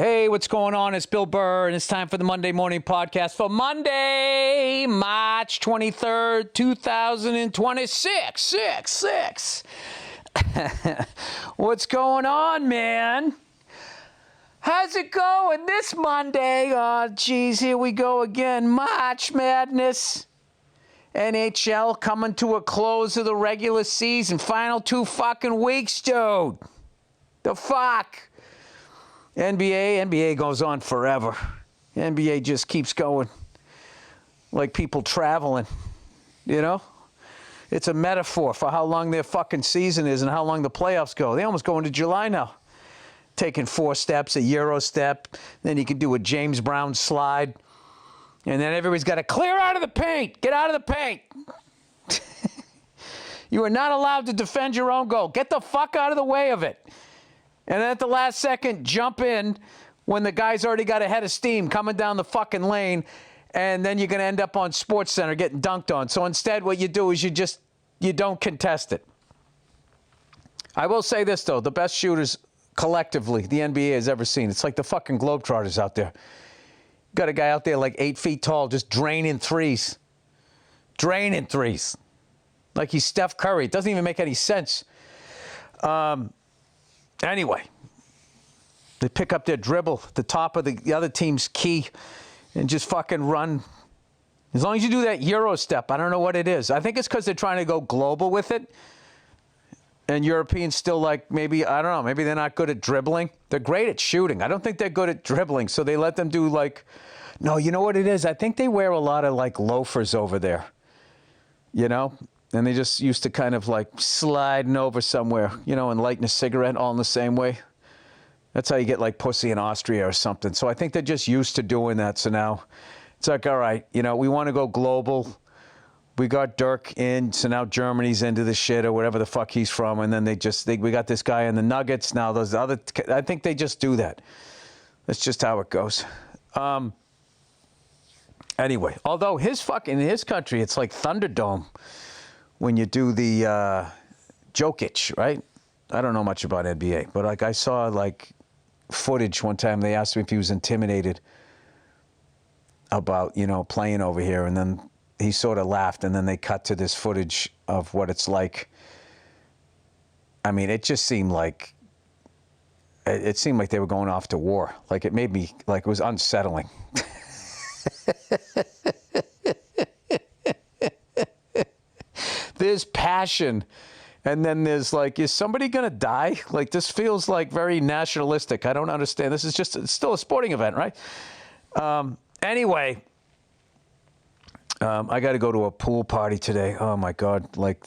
Hey, what's going on? It's Bill Burr, and it's time for the Monday Morning Podcast for Monday, March 23rd, 2026. Six. What's going on, man? How's it going this Monday? Oh, geez, here we go again. March Madness. NHL coming to a close of the regular season. Final 2 fucking weeks, dude. The fuck? NBA goes on forever. NBA just keeps going. Like people traveling, you know? It's a metaphor for how long their fucking season is and how long the playoffs go. They almost go into July now. Taking 4 steps, a Euro step, then you can do a James Brown slide. And then everybody's got to clear out of the paint. Get out of the paint. You are not allowed to defend your own goal. Get the fuck out of the way of it. And then at the last second, jump in when the guy's already got a head of steam coming down the fucking lane. And then you're going to end up on SportsCenter getting dunked on. So instead, what you do is you don't contest it. I will say this, though. The best shooters collectively the NBA has ever seen. It's like the fucking Globetrotters out there. Got a guy out there like 8 feet tall just draining threes. Draining threes. Like he's Steph Curry. It doesn't even make any sense. Anyway, they pick up their dribble at the top of the other team's key and just fucking run. As long as you do that Euro step, I don't know what it is. I think it's because they're trying to go global with it. And Europeans still like, maybe, I don't know, maybe they're not good at dribbling. They're great at shooting. I don't think they're good at dribbling. So they let them do like, no, you know what it is? I think they wear a lot of like loafers over there, you know? And they just used to kind of like sliding over somewhere, you know, and lighting a cigarette all in the same way. That's how you get like pussy in Austria or something. So I think they're just used to doing that. So now it's like, all right, you know, we want to go global. We got Dirk in, so now Germany's into the shit or whatever the fuck he's from. And then we got this guy in the Nuggets. Now those other, I think they just do that. That's just how it goes. Anyway, although in his country, it's like Thunderdome when you do the Jokic, right? I don't know much about NBA, but like I saw like footage one time. They asked me if he was intimidated about, you know, playing over here. And then he sort of laughed, and then they cut to this footage of what it's like. I mean, it just seemed like, they were going off to war. Like it made me, like it was unsettling. There's passion, and then there's like, is somebody going to die? Like this feels like very nationalistic. I don't understand. This is just, it's still a sporting event, right? Anyway. I got to go to a pool party today. Oh, my God. Like,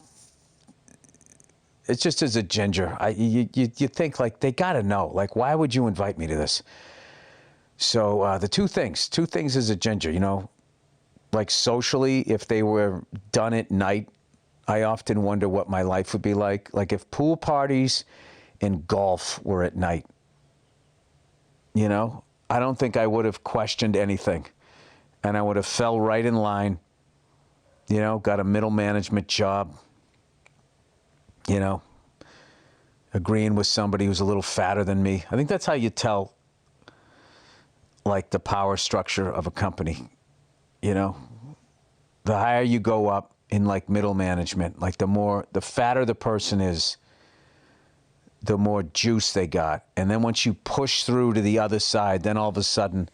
it's just as a ginger. You think, like, they got to know. Like, why would you invite me to this? So the two things as a ginger, you know, like socially, if they were done at night, I often wonder what my life would be like. Like if pool parties and golf were at night, you know, I don't think I would have questioned anything. And I would have fell right in line, you know, got a middle management job, you know, agreeing with somebody who's a little fatter than me. I think that's how you tell, like, the power structure of a company, you know. The higher you go up in, like, middle management, like, the fatter the person is, the more juice they got. And then once you push through to the other side, then all of a sudden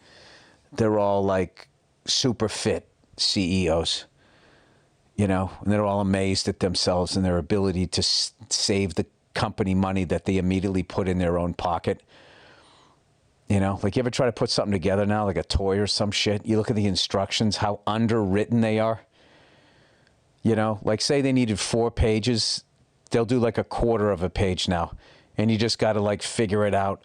they're all, like, super fit CEOs, you know, and they're all amazed at themselves and their ability to save the company money that they immediately put in their own pocket. You know, like you ever try to put something together now, like a toy or some shit, you look at the instructions, how underwritten they are. You know, like say they needed 4 pages, they'll do like a quarter of a page now, and you just got to like figure it out.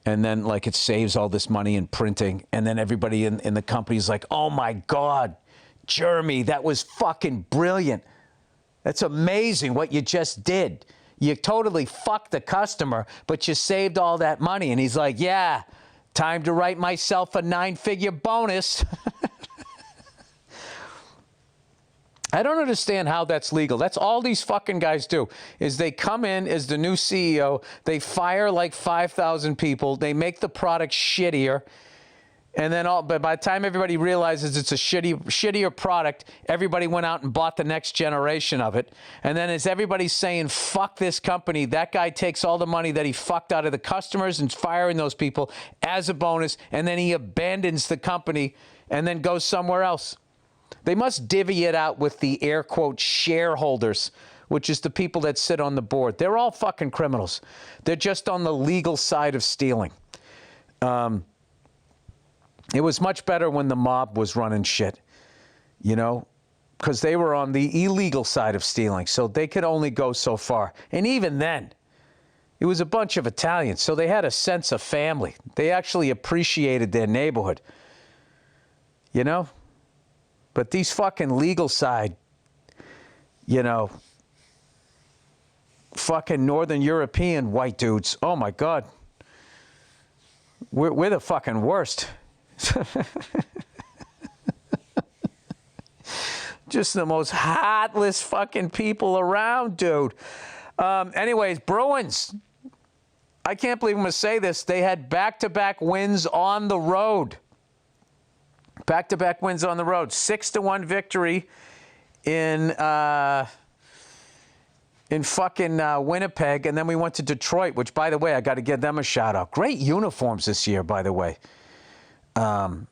And then, like, it saves all this money in printing. And then everybody in the company's like, oh, my God, Jeremy, that was fucking brilliant. That's amazing what you just did. You totally fucked the customer, but you saved all that money. And he's like, yeah, time to write myself a 9-figure bonus. I don't understand how that's legal. That's all these fucking guys do, is they come in as the new CEO, they fire like 5,000 people, they make the product shittier, and then but by the time everybody realizes it's a shittier product, everybody went out and bought the next generation of it. And then as everybody's saying, fuck this company, that guy takes all the money that he fucked out of the customers and firing those people as a bonus, and then he abandons the company and then goes somewhere else. They must divvy it out with the air quote shareholders, which is the people that sit on the board. They're all fucking criminals. They're just on the legal side of stealing. It was much better when the mob was running shit, you know, because they were on the illegal side of stealing, so they could only go so far. And even then, it was a bunch of Italians, so they had a sense of family. They actually appreciated their neighborhood, you know? But these fucking legal side, you know, fucking Northern European white dudes, oh my God. We're the fucking worst. Just the most heartless fucking people around, dude. Anyways, Bruins. I can't believe I'm going to say this. They had back-to-back wins on the road. Back-to-back wins on the road. 6-1 victory in fucking Winnipeg. And then we went to Detroit, which, by the way, I got to give them a shout-out. Great uniforms this year, by the way. Some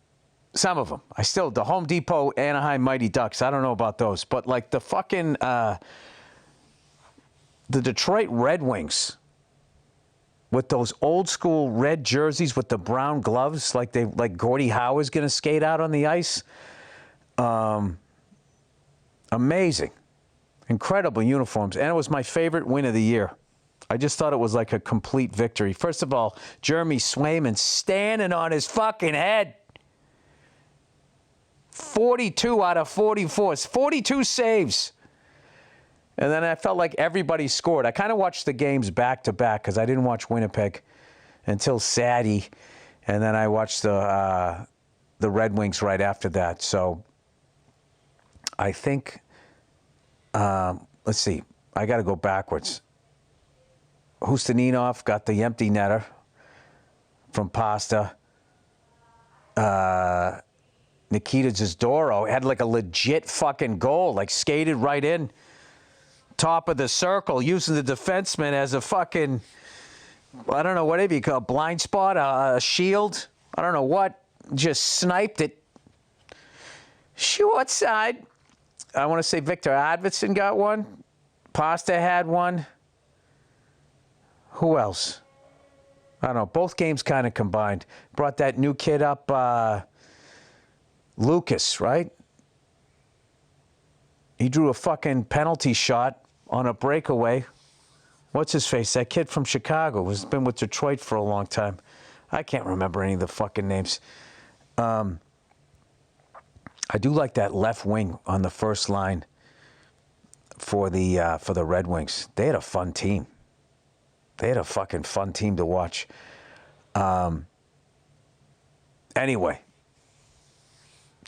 of them. The Home Depot Anaheim Mighty Ducks, I don't know about those. But, like, the fucking, the Detroit Red Wings with those old school red jerseys with the brown gloves, like Gordie Howe is going to skate out on the ice. Amazing. Incredible uniforms. And it was my favorite win of the year. I just thought it was like a complete victory. First of all, Jeremy Swayman standing on his fucking head. 42 out of 44. 42 saves. And then I felt like everybody scored. I kind of watched the games back to back because I didn't watch Winnipeg until Saturday. And then I watched the Red Wings right after that. So I think, let's see, I got to go backwards. Hustaninov got the empty netter from Pasta. Nikita Zdoro had like a legit fucking goal, like skated right in, top of the circle, using the defenseman as a fucking, I don't know, whatever you call it, blind spot, a shield, I don't know what, just sniped it. Short side. I want to say Victor Arvidsson got one. Pasta had one. Who else? I don't know. Both games kind of combined. Brought that new kid up, Lucas, right? He drew a fucking penalty shot on a breakaway. What's his face? That kid from Chicago has been with Detroit for a long time. I can't remember any of the fucking names. I do like that left wing on the first line for the Red Wings. They had a fun team. They had a fucking fun team to watch. Anyway,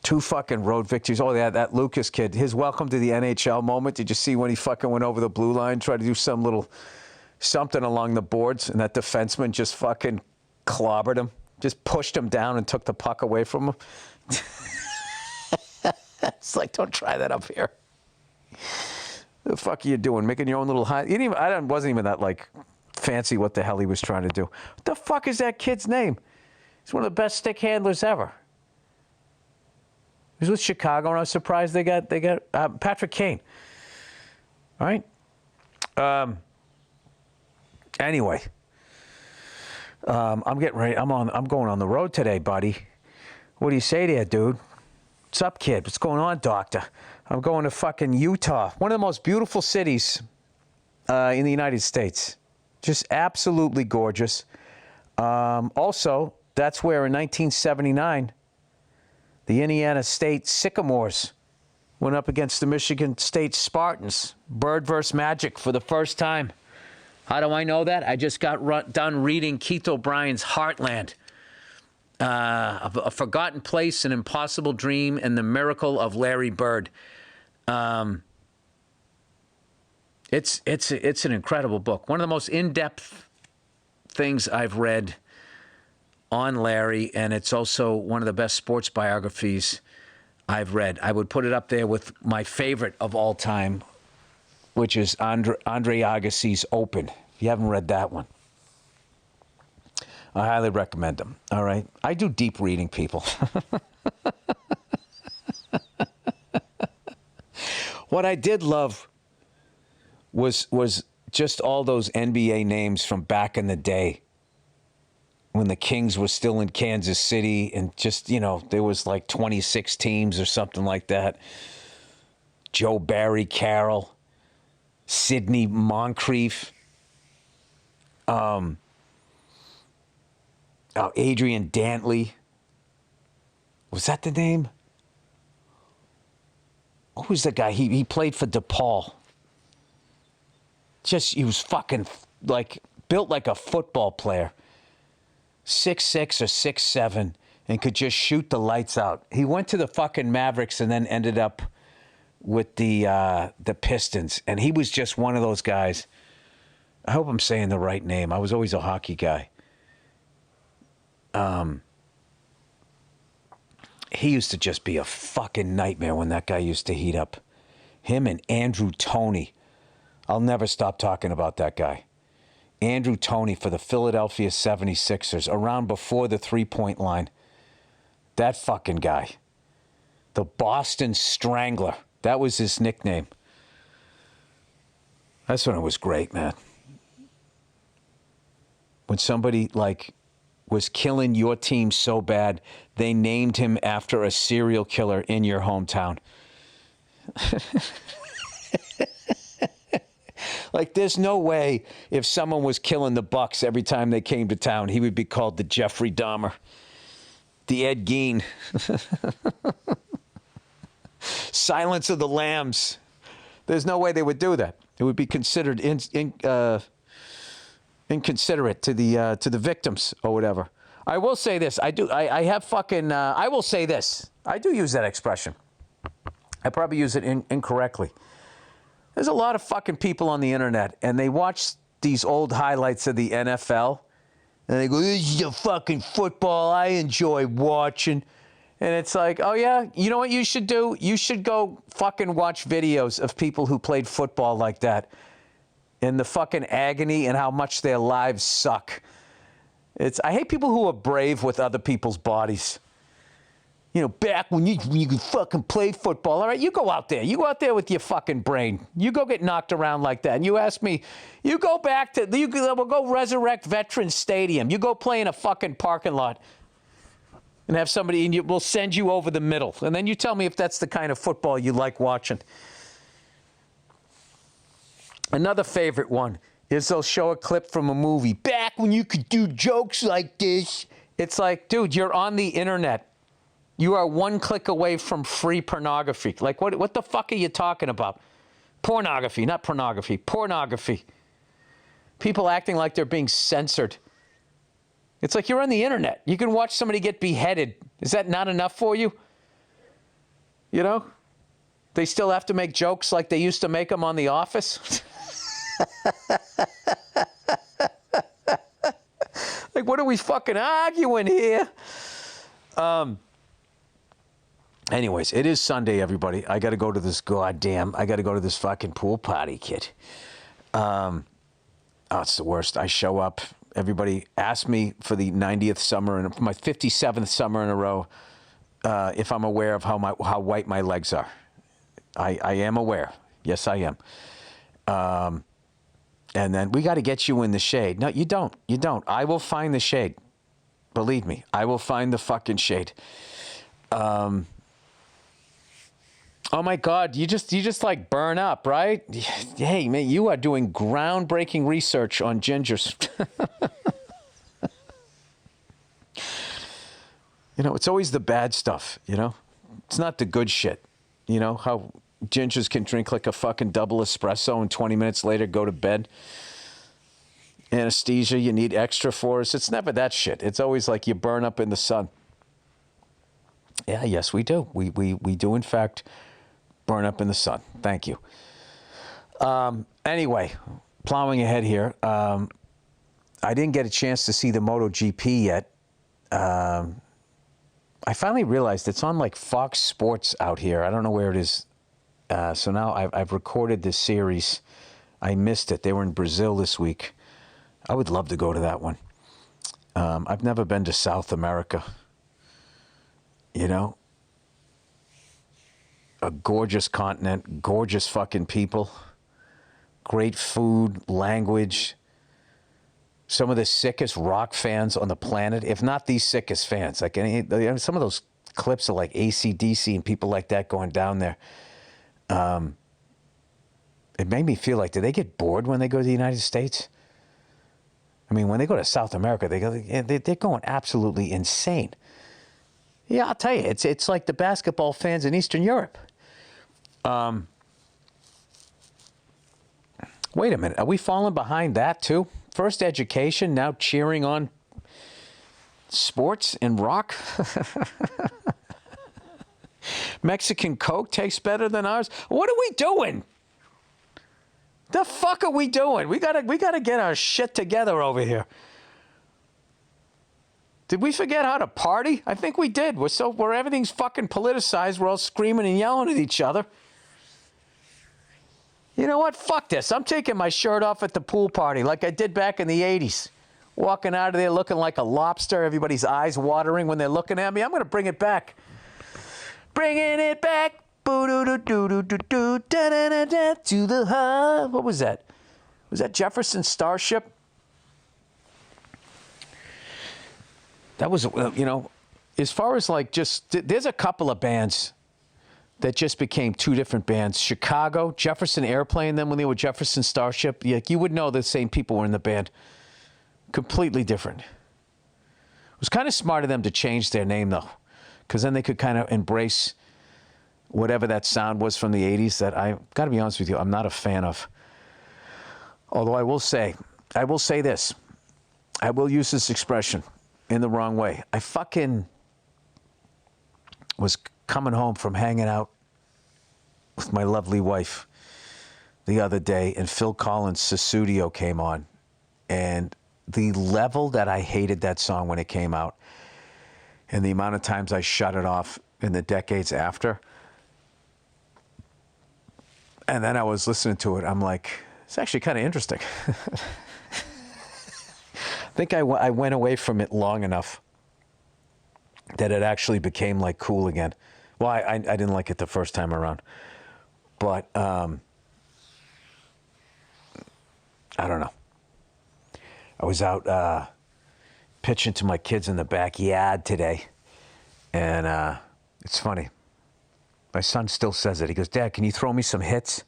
2 fucking road victories. Oh, yeah, that Lucas kid, his welcome to the NHL moment. Did you see when he fucking went over the blue line, tried to do some little something along the boards, and that defenseman just fucking clobbered him, just pushed him down and took the puck away from him? It's like, don't try that up here. The fuck are you doing? Making your own little high? I wasn't even that, like, fancy what the hell he was trying to do. What the fuck is that kid's name? He's one of the best stick handlers ever. He was with Chicago, and I was surprised they got Patrick Kane. All right. Anyway, I'm getting ready. I'm going on the road today, buddy. What do you say there, dude? What's up, kid? What's going on, doctor? I'm going to fucking Utah, one of the most beautiful cities in the United States. Just absolutely gorgeous. Also, that's where in 1979, the Indiana State Sycamores went up against the Michigan State Spartans. Bird versus Magic for the first time. How do I know that? I just got done reading Keith O'Brien's Heartland. A Forgotten Place, An Impossible Dream, and The Miracle of Larry Bird. It's an incredible book. One of the most in-depth things I've read on Larry, and it's also one of the best sports biographies I've read. I would put it up there with my favorite of all time, which is Andre Agassi's Open. If you haven't read that one, I highly recommend them. All right? I do deep reading, people. What I did love was just all those NBA names from back in the day when the Kings were still in Kansas City, and just, there was like 26 teams or something like that. Joe Barry Carroll, Sidney Moncrief, Adrian Dantley. Was that the name? Who's the guy? He played for DePaul. He was fucking built like a football player. 6'6" or 6'7", and could just shoot the lights out. He went to the fucking Mavericks and then ended up with the Pistons, and he was just one of those guys. I hope I'm saying the right name. I was always a hockey guy. He used to just be a fucking nightmare when that guy used to heat up. Him and Andrew Toney. I'll never stop talking about that guy. Andrew Toney for the Philadelphia 76ers, around before the three-point line. That fucking guy. The Boston Strangler. That was his nickname. That's when it was great, man. When somebody, was killing your team so bad, they named him after a serial killer in your hometown. There's no way if someone was killing the Bucks every time they came to town, he would be called the Jeffrey Dahmer, the Ed Gein, Silence of the Lambs. There's no way they would do that. It would be considered inconsiderate to the victims or whatever. I will say this. I will say this. I do use that expression. I probably use it incorrectly. There's a lot of fucking people on the internet, and they watch these old highlights of the NFL, and they go, "This is the fucking football I enjoy watching." And it's like, oh yeah, you know what you should do? You should go fucking watch videos of people who played football like that, and the fucking agony and how much their lives suck. I hate people who are brave with other people's bodies. Back when you could fucking play football. All right, you go out there. You go out there with your fucking brain. You go get knocked around like that. And you ask me, you go back to, we'll go resurrect Veterans Stadium. You go play in a fucking parking lot and have somebody, and we'll send you over the middle. And then you tell me if that's the kind of football you like watching. Another favorite one is they'll show a clip from a movie. Back when you could do jokes like this. It's like, dude, you're on the internet. You are one click away from free pornography. What the fuck are you talking about? Pornography, not pornography. Pornography. People acting like they're being censored. It's like you're on the internet. You can watch somebody get beheaded. Is that not enough for you? They still have to make jokes like they used to make them on The Office. What are we fucking arguing here? Anyways, it is Sunday, everybody. I got to go to this fucking pool party, kid. It's the worst. I show up. Everybody asks me for the 90th summer and my 57th summer in a row if I'm aware of how white my legs are. I am aware. Yes, I am. And then we got to get you in the shade. No, you don't. You don't. I will find the shade. Believe me, I will find the fucking shade. Oh my God, you just like burn up, right? Hey, man, you are doing groundbreaking research on gingers. It's always the bad stuff, It's not the good shit. How gingers can drink like a fucking double espresso and 20 minutes later go to bed. Anesthesia you need extra for us. It's never that shit. It's always like you burn up in the sun. Yeah, yes, we do. We do, in fact, burn up in the sun. Thank you. Anyway, plowing ahead here. I didn't get a chance to see the MotoGP yet. I finally realized it's on like Fox Sports out here. I don't know where it is. So now I've recorded this series. I missed it. They were in Brazil this week. I would love to go to that one. I've never been to South America. You know? A gorgeous continent, gorgeous fucking people, great food, language. Some of the sickest rock fans on the planet, if not the sickest fans. Like some of those clips of like AC/DC and people like that going down there. It made me feel like, do they get bored when they go to the United States? I mean, when they go to South America, they're going absolutely insane. Yeah, I'll tell you, it's like the basketball fans in Eastern Europe. Wait a minute, are we falling behind that too? First education, now cheering on sports and rock? Mexican Coke tastes better than ours? What are we doing? The fuck are we doing? We gotta get our shit together over here. Did we forget how to party? I think we did. Where everything's fucking politicized, we're all screaming and yelling at each other. You know what? Fuck this. I'm taking my shirt off at the pool party like I did back in the 80s. Walking out of there looking like a lobster, everybody's eyes watering when they're looking at me. I'm going to bring it back. Bringing it back. Boo-doo-doo-doo-doo-doo, da-da-da-da, to the high. What was that? Was that Jefferson Starship? That was, you know, as far as like just, there's a couple of bands that just became two different bands. Chicago, Jefferson Airplane, then when they were Jefferson Starship, you would know the same people were in the band. Completely different. It was kind of smart of them to change their name, though, because then they could kind of embrace whatever that sound was from the 80s that I got to be honest with you, I'm not a fan of. Although I will say this. I will use this expression in the wrong way. I fucking was coming home from hanging out with my lovely wife the other day, and Phil Collins' Susudio came on. And the level that I hated that song when it came out, and the amount of times I shut it off in the decades after, and then I was listening to it, I'm like, it's actually kind of interesting. I think I went away from it long enough that it actually became like cool again. Well, I didn't like it the first time around, but I don't know. I was out pitching to my kids in the backyard today, and it's funny. My son still says it. He goes, "Dad, can you throw me some hits?"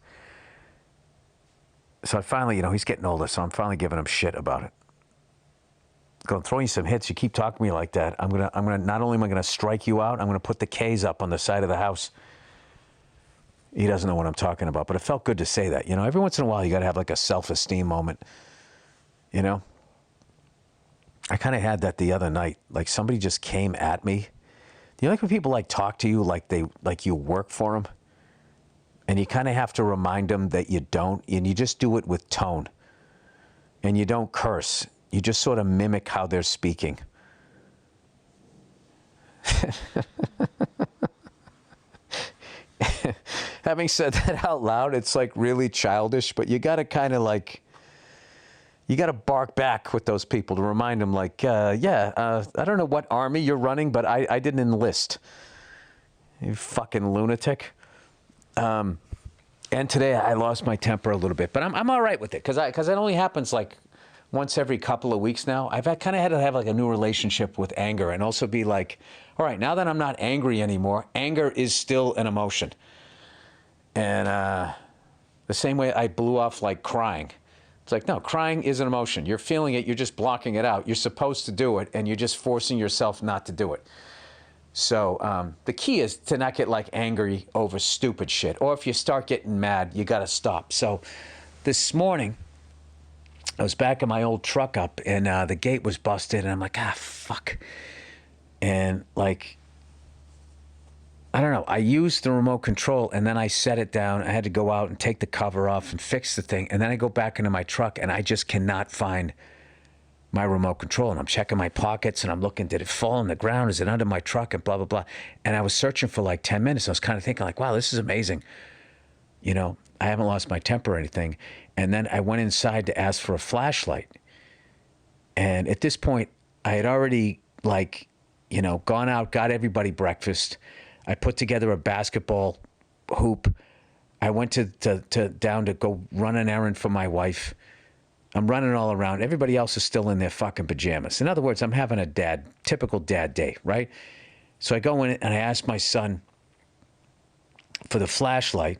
So I finally, he's getting older, so I'm finally giving him shit about it. Going, throw you some hits. You keep talking to me like that. I'm gonna. Not only am I gonna strike you out, I'm gonna put the K's up on the side of the house. He doesn't know what I'm talking about, but it felt good to say that. Every once in a while, you gotta have like a self-esteem moment. I kind of had that the other night. Like somebody just came at me. Do you like when people like talk to you like you work for them, and you kind of have to remind them that you don't, and you just do it with tone, and you don't curse. You just sort of mimic how they're speaking. Having said that out loud, it's like really childish, but you got to kind of like, you got to bark back with those people to remind them like, I don't know what army you're running, but I didn't enlist. You fucking lunatic. And today I lost my temper a little bit, but I'm all right with it because it only happens like once every couple of weeks now. I've kind of had to have like a new relationship with anger and also be like, all right, now that I'm not angry anymore, anger is still an emotion. And the same way I blew off like crying. It's like, no, crying is an emotion. You're feeling it. You're just blocking it out. You're supposed to do it, and you're just forcing yourself not to do it. So the key is to not get like angry over stupid shit. Or if you start getting mad, you got to stop. So this morning, I was backing my old truck up, and the gate was busted, and I'm like, fuck. And like, I don't know. I used the remote control and then I set it down. I had to go out and take the cover off and fix the thing. And then I go back into my truck and I just cannot find my remote control. And I'm checking my pockets and I'm looking, did it fall on the ground? Is it under my truck? And blah, blah, blah. And I was searching for like 10 minutes. I was kind of thinking like, wow, this is amazing. You know, I haven't lost my temper or anything. And then I went inside to ask for a flashlight. And at this point, I had already like, you know, gone out, got everybody breakfast. I put together a basketball hoop. I went to down to go run an errand for my wife. I'm running all around. Everybody else is still in their fucking pajamas. In other words, I'm having a typical dad day, right? So I go in and I ask my son for the flashlight.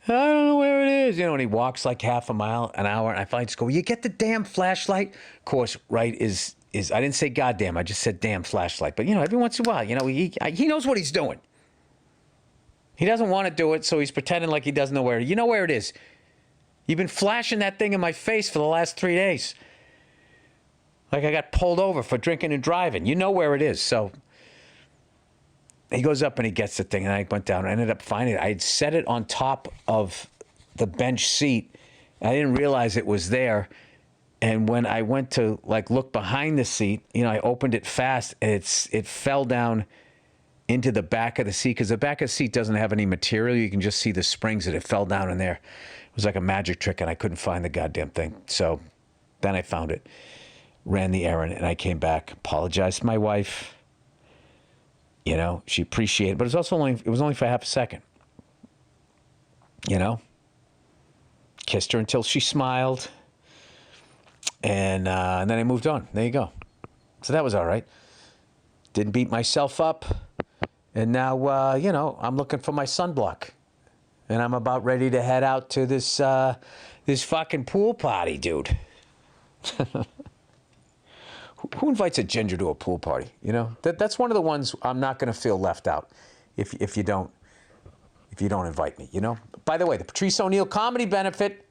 I don't know where it is. You know, and he walks like half a mile, an hour, and I finally just go, will you get the damn flashlight? Of course, right, is I didn't say goddamn, I just said damn flashlight. But, you know, every once in a while, you know, he knows what he's doing. He doesn't want to do it, so he's pretending like he doesn't know where. You know where it is. You've been flashing that thing in my face for the last 3 days. Like I got pulled over for drinking and driving. You know where it is. So he goes up and he gets the thing, and I went down and I ended up finding it. I had set it on top of the bench seat. I didn't realize it was there. And when I went to like look behind the seat, you know, I opened it fast and it fell down into the back of the seat because the back of the seat doesn't have any material. You can just see the springs that it fell down in there. It was like a magic trick and I couldn't find the goddamn thing. So then I found it, ran the errand, and I came back, apologized to my wife. You know, she appreciated it, but it was only for half a second. You know, kissed her until she smiled. And then I moved on. There you go. So that was all right. Didn't beat myself up. And now, you know, I'm looking for my sunblock. And I'm about ready to head out to this fucking pool party, dude. Who invites a ginger to a pool party? You know, that's one of the ones I'm not going to feel left out if you don't invite me, you know. By the way, the Patrice O'Neill Comedy Benefit,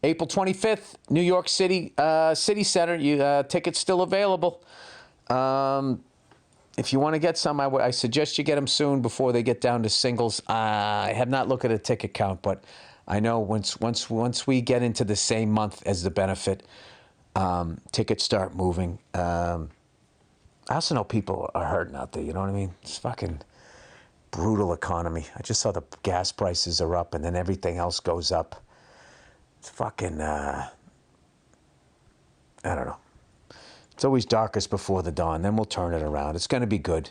April 25th, New York City City Center. Tickets still available. If you want to get some, I suggest you get them soon before they get down to singles. I have not looked at a ticket count, but I know once we get into the same month as the benefit, tickets start moving. I also know people are hurting out there. You know what I mean? It's fucking brutal economy. I just saw the gas prices are up, and then everything else goes up. It's fucking, I don't know. It's always darkest before the dawn. Then we'll turn it around. It's going to be good.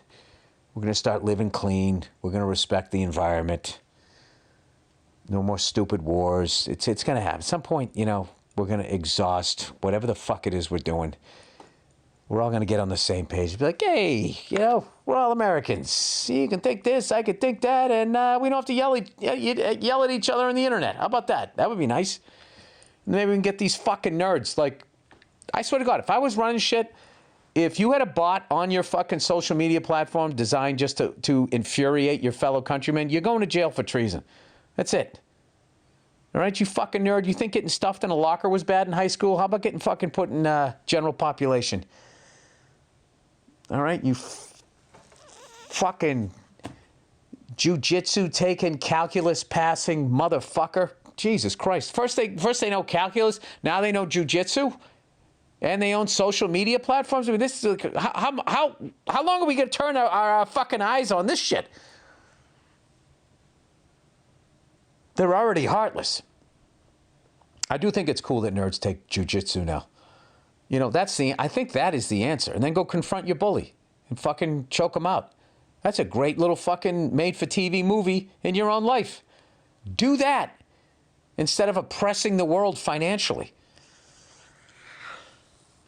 We're going to start living clean. We're going to respect the environment. No more stupid wars. It's going to happen. At some point, you know, we're going to exhaust whatever the fuck it is we're doing. We're all going to get on the same page. Be like, hey, you know, we're all Americans. You can think this, I can think that, and we don't have to yell at each other on the internet. How about that? That would be nice. Maybe we can get these fucking nerds. Like, I swear to God, if I was running shit, if you had a bot on your fucking social media platform designed just to infuriate your fellow countrymen, you're going to jail for treason. That's it. All right, you fucking nerd. You think getting stuffed in a locker was bad in high school? How about getting fucking put in general population? All right, you fucking jiu-jitsu taking, calculus passing motherfucker. Jesus Christ. First they know calculus, now they know jiu-jitsu, and they own social media platforms. I mean, this is how long are we going to turn our fucking eyes on this shit? They're already heartless. I do think it's cool that nerds take jiu-jitsu now. You know, I think that is the answer. And then go confront your bully and fucking choke him out. That's a great little fucking made-for-TV movie in your own life. Do that instead of oppressing the world financially.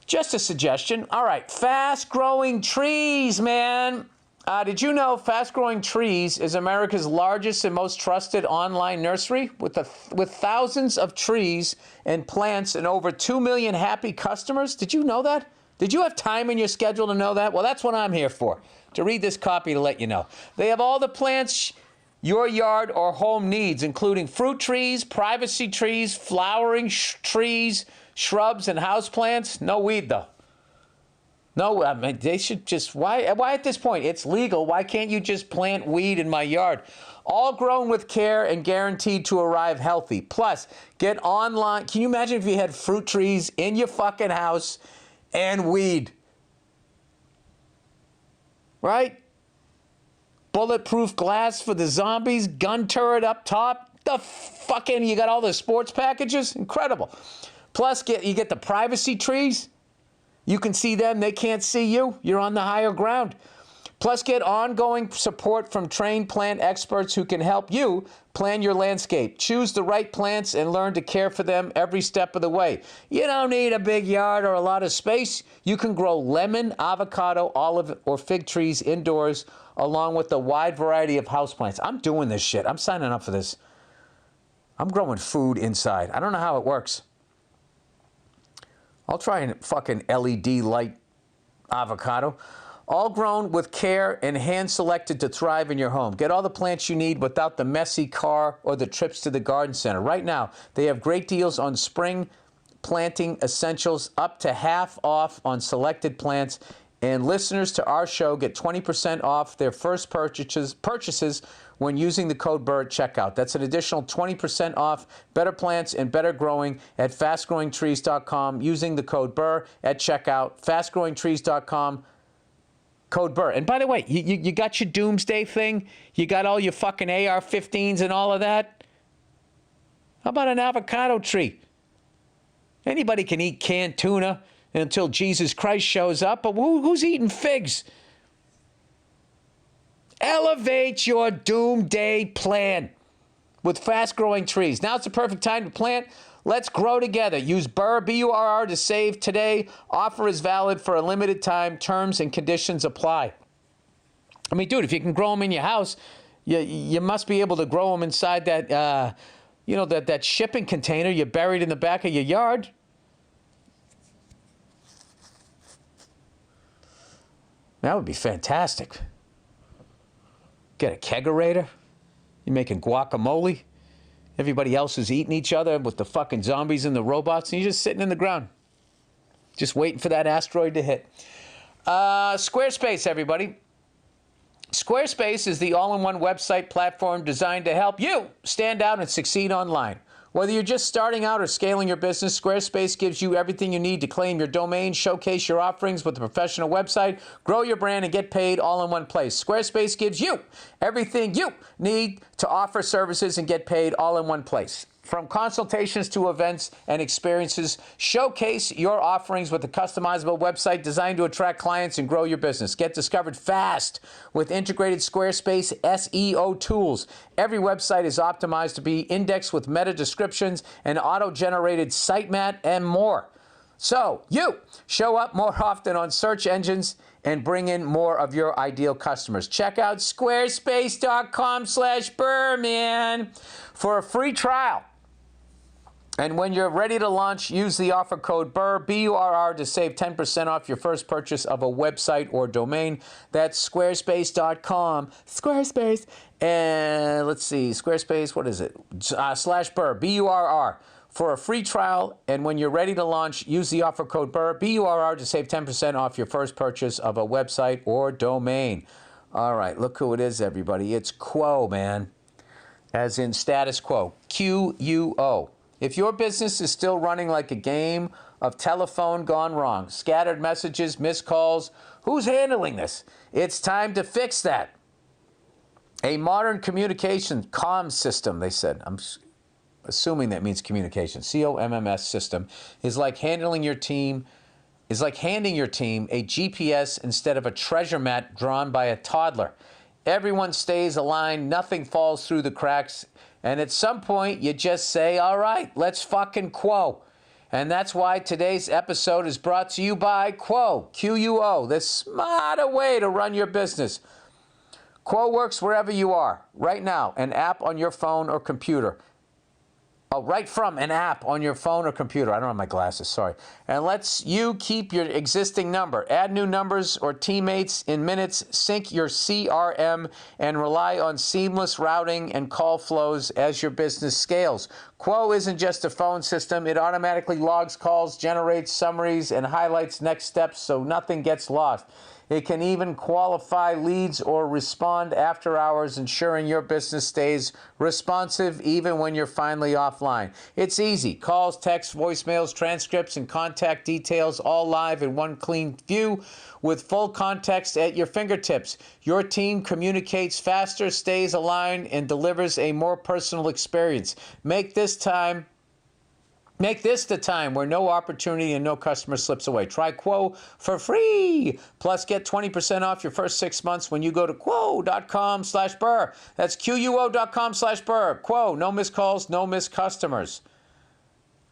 Just a suggestion. All right, fast-growing trees, man. Did you know Fast Growing Trees is America's largest and most trusted online nursery with thousands of trees and plants and over 2 million happy customers? Did you know that? Did you have time in your schedule to know that? Well, that's what I'm here for, to read this copy to let you know. They have all the plants your yard or home needs, including fruit trees, privacy trees, flowering trees, shrubs, and houseplants. No weed, though. No, I mean, they should just, why at this point? It's legal. Why can't you just plant weed in my yard? All grown with care and guaranteed to arrive healthy. Plus, get online. Can you imagine if you had fruit trees in your fucking house and weed? Right? Bulletproof glass for the zombies, gun turret up top. The fucking, you got all the sports packages? Incredible. Plus, you get the privacy trees. You can see them, they can't see you. You're on the higher ground. Plus, get ongoing support from trained plant experts who can help you plan your landscape. Choose the right plants and learn to care for them every step of the way. You don't need a big yard or a lot of space. You can grow lemon, avocado, olive, or fig trees indoors, along with a wide variety of houseplants. I'm doing this shit. I'm signing up for this. I'm growing food inside. I don't know how it works. I'll try and fucking LED light avocado. All grown with care and hand-selected to thrive in your home. Get all the plants you need without the messy car or the trips to the garden center. Right now, they have great deals on spring planting essentials, up to half off on selected plants. And listeners to our show get 20% off their first purchases when using the code Burr at checkout. That's an additional 20% off better plants and better growing at fastgrowingtrees.com using the code Burr at checkout. Fastgrowingtrees.com, code Burr. And by the way, you got your doomsday thing? You got all your fucking AR-15s and all of that? How about an avocado tree? Anybody can eat canned tuna until Jesus Christ shows up, but who's eating figs? Elevate your doomsday plan with fast-growing trees. Now's the perfect time to plant. Let's grow together. Use Burr, B-U-R-R, to save today. Offer is valid for a limited time. Terms and conditions apply. I mean, dude, if you can grow them in your house, you must be able to grow them inside that, that shipping container you buried in the back of your yard. That would be fantastic. Get a kegerator. You're making guacamole. Everybody else is eating each other with the fucking zombies and the robots, and you're just sitting in the ground. Just waiting for that asteroid to hit. Squarespace, everybody. Squarespace is the all-in-one website platform designed to help you stand out and succeed online. Whether you're just starting out or scaling your business, Squarespace gives you everything you need to claim your domain, showcase your offerings with a professional website, grow your brand, and get paid all in one place. Squarespace gives you everything you need to offer services and get paid all in one place. From consultations to events and experiences, showcase your offerings with a customizable website designed to attract clients and grow your business. Get discovered fast with integrated Squarespace SEO tools. Every website is optimized to be indexed with meta descriptions and auto-generated sitemap and more. So you show up more often on search engines and bring in more of your ideal customers. Check out squarespace.com/Burr, man, for a free trial. And when you're ready to launch, use the offer code Burr, B-U-R-R, to save 10% off your first purchase of a website or domain. That's squarespace.com. Squarespace. And let's see, Squarespace, what is it? /Burr, B-U-R-R, for a free trial. And when you're ready to launch, use the offer code Burr, B-U-R-R, to save 10% off your first purchase of a website or domain. All right, look who it is, everybody. It's Quo, man. As in status quo. Q-U-O. If your business is still running like a game of telephone gone wrong, scattered messages, missed calls, who's handling this? It's time to fix that. A modern communication comms system, they said. I'm assuming that means communication. C-O-M-M-S system is like handing your team a GPS instead of a treasure map drawn by a toddler. Everyone stays aligned, nothing falls through the cracks, and at some point you just say, all right, let's fucking Quo. And that's why today's episode is brought to you by Quo, Q-U-O, the smarter way to run your business. Quo works wherever you are. Right now, an app on your phone or computer right from an app on your phone or computer. I don't have my glasses, sorry. And lets you keep your existing number, add new numbers or teammates in minutes, sync your CRM, and rely on seamless routing and call flows as your business scales. Quo isn't just a phone system. It automatically logs calls, generates summaries, and highlights next steps so nothing gets lost. It can even qualify leads or respond after hours, ensuring your business stays responsive even when you're finally offline. It's easy. Calls, texts, voicemails, transcripts, and contact details all live in one clean view with full context at your fingertips. Your team communicates faster, stays aligned, and delivers a more personal experience. Make this the time where no opportunity and no customer slips away. Try Quo for free. Plus, get 20% off your first 6 months when you go to quo.com/Burr. That's QUO.com/Burr. Quo, no missed calls, no missed customers.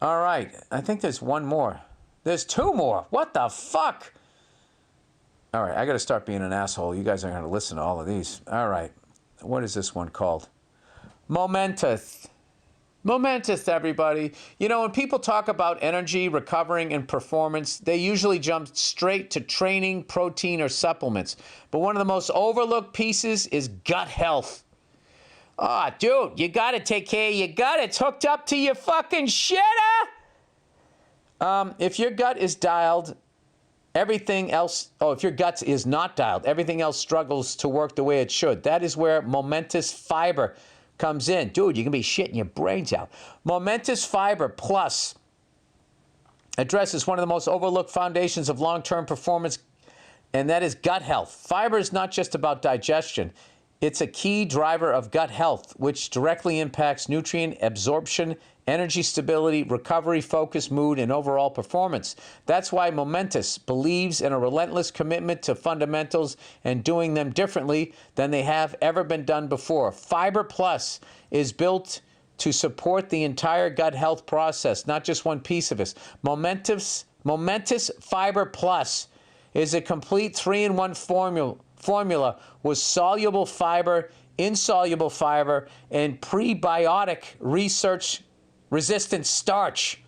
All right. I think there's one more. There's two more. What the fuck? All right. I got to start being an asshole. You guys are going to listen to all of these. All right. What is this one called? Momentous. Momentous, everybody. You know, when people talk about energy, recovering, and performance, they usually jump straight to training, protein, or supplements. But one of the most overlooked pieces is gut health. Ah, dude, you got to take care of your gut. It's hooked up to your fucking shitter. If your gut is dialed, everything else... Oh, if your gut is not dialed, everything else struggles to work the way it should. That is where Momentous Fiber comes in. Dude, you can be shitting your brains out. Momentous Fiber Plus addresses one of the most overlooked foundations of long-term performance, and that is gut health. Fiber is not just about digestion. It's a key driver of gut health, which directly impacts nutrient absorption, energy stability, recovery, focus, mood, and overall performance. That's why Momentous believes in a relentless commitment to fundamentals and doing them differently than they have ever been done before. Fiber Plus is built to support the entire gut health process, not just one piece of it. Momentous Fiber Plus is a complete 3-in-1 formula with soluble fiber, insoluble fiber, and prebiotic research-resistant starch.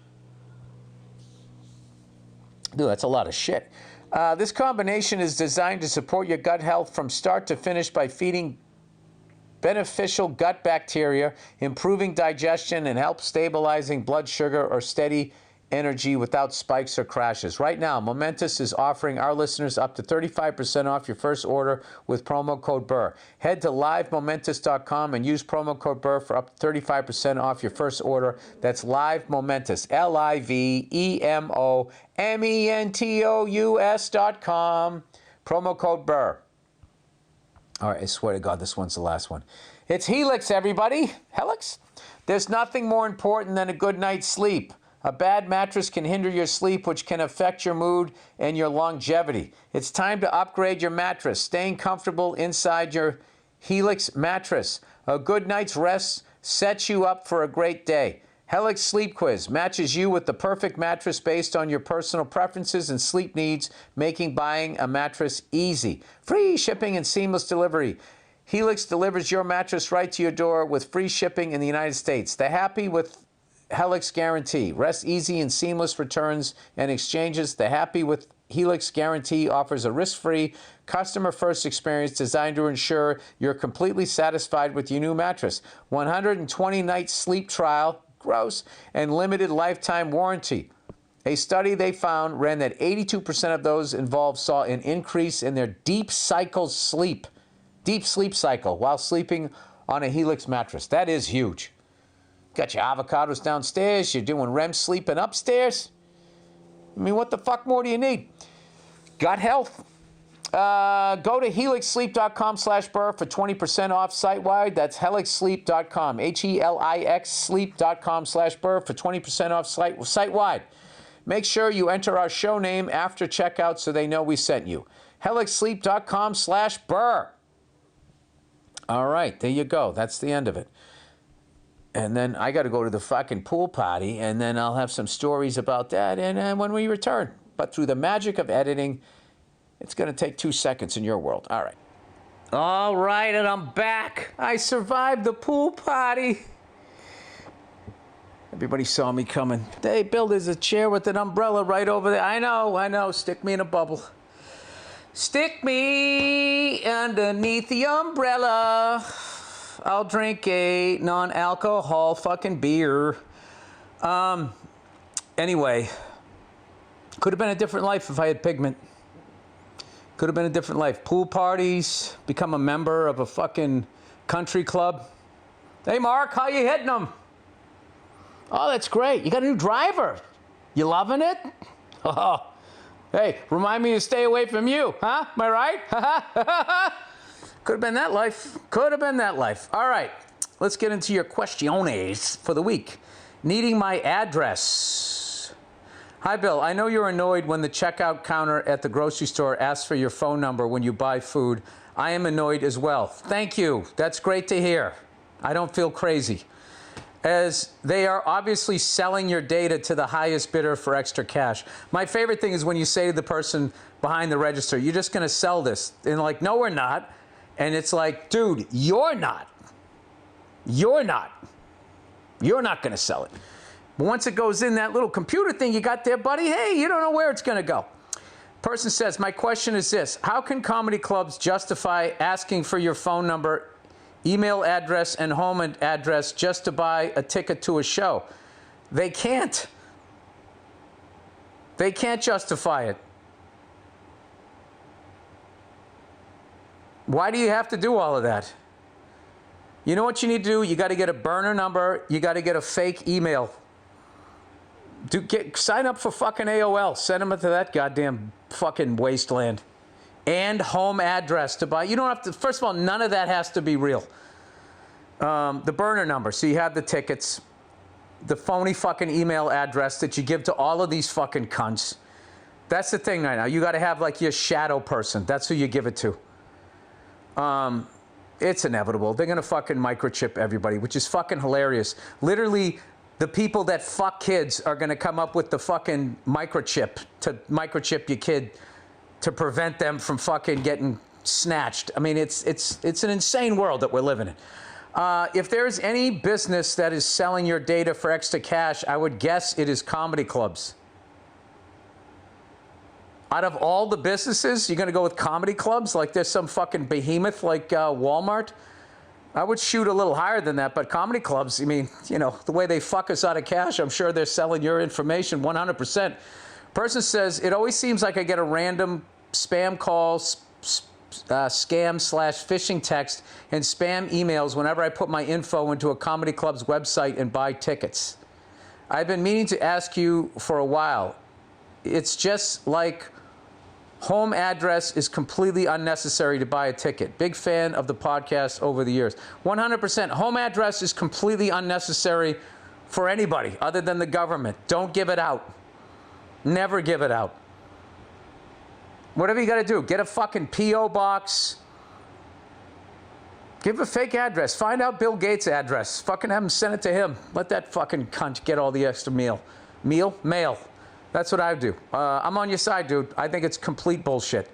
Dude, that's a lot of shit. This combination is designed to support your gut health from start to finish by feeding beneficial gut bacteria, improving digestion, and help stabilizing blood sugar or steady energy without spikes or crashes. Right now, Momentous is offering our listeners up to 35% off your first order with promo code Burr. Head to livemomentous.com and use promo code Burr for up to 35% off your first order. That's Live Momentous, LIVEMOMENTOUS.com. Promo code Burr. All right, I swear to God, this one's the last one. It's Helix, everybody. Helix? There's nothing more important than a good night's sleep. A bad mattress can hinder your sleep, which can affect your mood and your longevity. It's time to upgrade your mattress, staying comfortable inside your Helix mattress. A good night's rest sets you up for a great day. Helix Sleep Quiz matches you with the perfect mattress based on your personal preferences and sleep needs, making buying a mattress easy. Free shipping and seamless delivery. Helix delivers your mattress right to your door with free shipping in the United States. They're happy with Helix Guarantee. Rest easy and seamless returns and exchanges. The Happy with Helix Guarantee offers a risk-free, customer-first experience designed to ensure you're completely satisfied with your new mattress. 120-night sleep trial, gross, and limited lifetime warranty. A study they found ran that 82% of those involved saw an increase in their deep sleep cycle while sleeping on a Helix mattress. That is huge. Got your avocados downstairs, you're doing REM sleeping upstairs. I mean, what the fuck more do you need? Gut health. Go to helixsleep.com/Burr for 20% off site-wide. That's helixsleep.com, HELIX sleep.com/Burr for 20% off site-wide. Make sure you enter our show name after checkout so they know we sent you. helixsleep.com/Burr. All right, there you go. That's the end of it. And then I got to go to the fucking pool party, and then I'll have some stories about that and when we return. But through the magic of editing, it's going to take 2 seconds in your world. All right. All right, and I'm back. I survived the pool party. Everybody saw me coming. Hey, Bill, there's a chair with an umbrella right over there. I know. Stick me in a bubble. Stick me underneath the umbrella. I'll drink a non-alcohol fucking beer. Anyway, could have been a different life if I had pigment. Could have been a different life. Pool parties, become a member of a fucking country club. Hey, Mark, how you hitting them? Oh, that's great. You got a new driver. You loving it? Oh, hey, remind me to stay away from you, huh? Am I right? Could have been that life. Could have been that life. All right, let's get into your questiones for the week. Needing my address. Hi, Bill. I know you're annoyed when the checkout counter at the grocery store asks for your phone number when you buy food. I am annoyed as well. Thank you. That's great to hear. I don't feel crazy. As they are obviously selling your data to the highest bidder for extra cash. My favorite thing is when you say to the person behind the register, you're just going to sell this. And like, no, we're not. And it's like, dude, you're not. You're not. You're not going to sell it. But once it goes in that little computer thing you got there, buddy, hey, you don't know where it's going to go. Person says, my question is this. How can comedy clubs justify asking for your phone number, email address, and home address just to buy a ticket to a show? They can't. They can't justify it. Why do you have to do all of that? You know what you need to do? You got to get a burner number. You got to get a fake email. Sign up for fucking AOL. Send them to that goddamn fucking wasteland. And home address to buy. You don't have to, first of all, none of that has to be real. The burner number, so you have the tickets. The phony fucking email address that you give to all of these fucking cunts. That's the thing right now. You got to have like your shadow person. That's who you give it to. It's inevitable. They're going to fucking microchip everybody, which is fucking hilarious. Literally, the people that fuck kids are going to come up with the fucking microchip to microchip your kid to prevent them from fucking getting snatched. I mean, it's an insane world that we're living in. If there's any business that is selling your data for extra cash, I would guess it is comedy clubs. Out of all the businesses, you're going to go with comedy clubs? Like there's some fucking behemoth like Walmart? I would shoot a little higher than that, but comedy clubs, I mean, you know, the way they fuck us out of cash, I'm sure they're selling your information 100%. Person says, it always seems like I get a random spam call, scam/phishing text, and spam emails whenever I put my info into a comedy club's website and buy tickets. I've been meaning to ask you for a while. It's just like home address is completely unnecessary to buy a ticket. Big fan of the podcast over the years. 100%. Home address is completely unnecessary for anybody other than the government. Don't give it out. Never give it out. Whatever you got to do, get a fucking P.O. box. Give a fake address. Find out Bill Gates' address. Fucking have him send it to him. Let that fucking cunt get all the extra mail. Mail. That's what I do. I'm on your side, dude. I think it's complete bullshit.